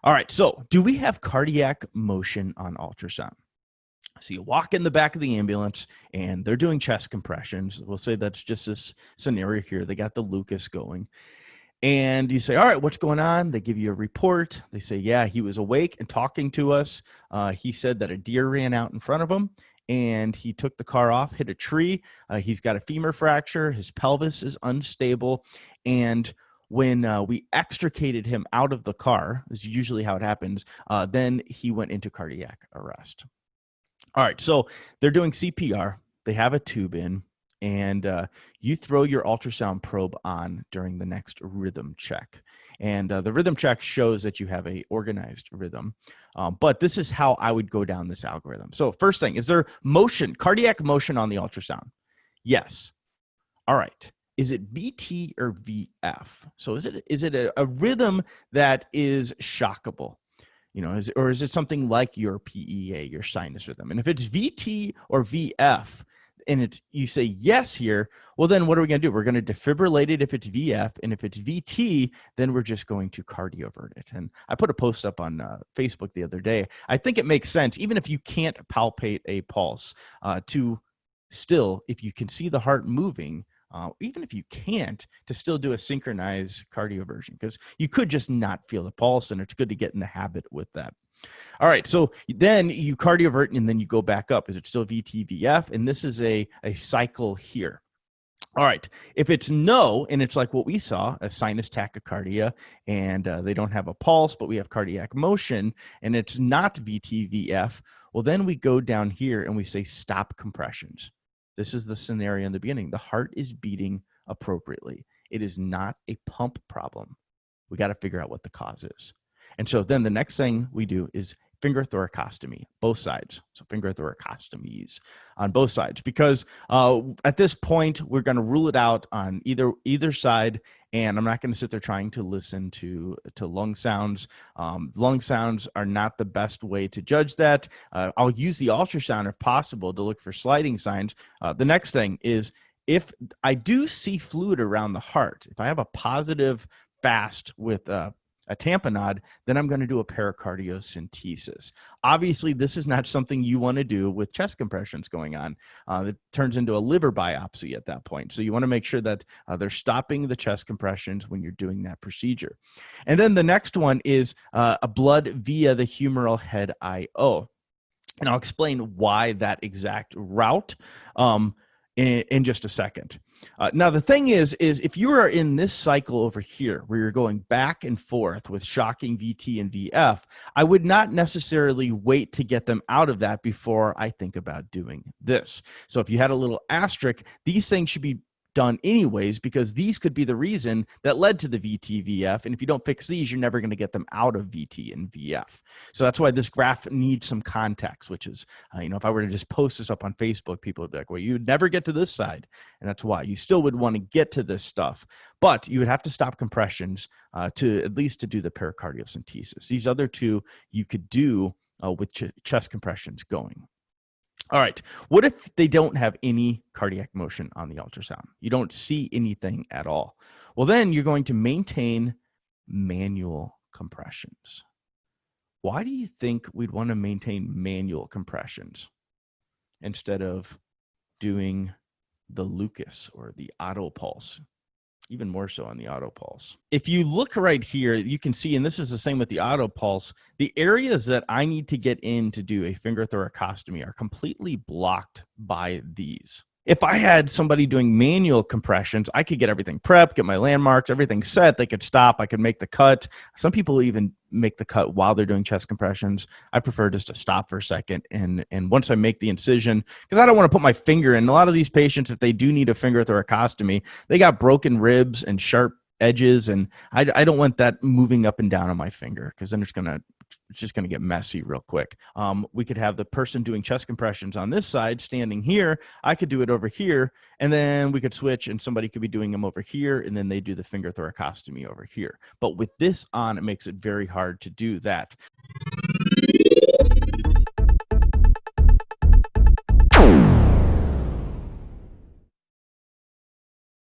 All right, so do we have cardiac motion on ultrasound? So you walk in the back of the ambulance and they're doing chest compressions. We'll say that's just this scenario here. They got the Lucas going. And you say, all right, what's going on? They give you a report. They say, yeah, he was awake and talking to us. He said that a deer ran out in front of him and he took the car off, hit a tree. He's got a femur fracture. His pelvis is unstable. And when we extricated him out of the car, this is usually how it happens, then he went into cardiac arrest. All right, so they're doing CPR. They have a tube in, and you throw your ultrasound probe on during the next rhythm check. And the rhythm check shows that you have a organized rhythm. But this is how I would go down this algorithm. So first thing, is there motion, cardiac motion on the ultrasound? Yes. All right. Is it VT or VF? So is it a rhythm that is shockable? You know, is it something like your PEA, your sinus rhythm? And if it's VT or VF, and you say yes here, well, then what are we going to do? We're going to defibrillate it if it's VF, and if it's VT, then we're just going to cardiovert it. And I put a post up on Facebook the other day. I think it makes sense, even if you can't palpate a pulse, to still, if you can see the heart moving, even if you can't, to still do a synchronized cardioversion, because you could just not feel the pulse, and it's good to get in the habit with that. All right, so then you cardiovert and then you go back up. Is it still VT-VF? And this is a cycle here. All right, if it's no, and it's like what we saw, a sinus tachycardia, and they don't have a pulse, but we have cardiac motion, and it's not VT-VF, well, then we go down here and we say stop compressions. This is the scenario in the beginning. The heart is beating appropriately. It is not a pump problem. We got to figure out what the cause is. And so then the next thing we do is finger thoracostomy, both sides. So finger thoracostomies on both sides, because at this point, we're going to rule it out on either side. And I'm not going to sit there trying to listen to lung sounds. Lung sounds are not the best way to judge that. I'll use the ultrasound if possible to look for sliding signs. The next thing is, if I do see fluid around the heart, if I have a positive FAST with a tamponade, then I'm going to do a pericardiocentesis. Obviously, this is not something you want to do with chest compressions going on. It turns into a liver biopsy at that point. So you want to make sure that they're stopping the chest compressions when you're doing that procedure. And then the next one is a blood via the humeral head IO. And I'll explain why that exact route in just a second. Now, the thing is if you are in this cycle over here where you're going back and forth with shocking VT and VF, I would not necessarily wait to get them out of that before I think about doing this. So if you had a little asterisk, these things should be done anyways, because these could be the reason that led to the VT-VF. And if you don't fix these, you're never going to get them out of VT and VF. So that's why this graph needs some context, which is, if I were to just post this up on Facebook, people would be like, well, you'd never get to this side. And that's why you still would want to get to this stuff, but you would have to stop compressions to at least to do the pericardiocentesis. These other two you could do with chest compressions going. All right, what if they don't have any cardiac motion on the ultrasound? You don't see anything at all. Well, then you're going to maintain manual compressions. Why do you think we'd want to maintain manual compressions instead of doing the Lucas or the auto pulse? Even more so on the auto pulse. If you look right here, you can see, and this is the same with the auto pulse, the areas that I need to get in to do a finger thoracostomy are completely blocked by these. If I had somebody doing manual compressions, I could get everything prepped, get my landmarks, everything set. They could stop. I could make the cut. Some people even make the cut while they're doing chest compressions. I prefer just to stop for a second. And once I make the incision, because I don't want to put my finger in. A lot of these patients, if they do need a finger thoracostomy, they got broken ribs and sharp edges. And I don't want that moving up and down on my finger, because then it's just going to get messy real quick. We could have the person doing chest compressions on this side standing here. I could do it over here, and then we could switch and somebody could be doing them over here, and then they do the finger thoracostomy over here. But with this on, it makes it very hard to do that.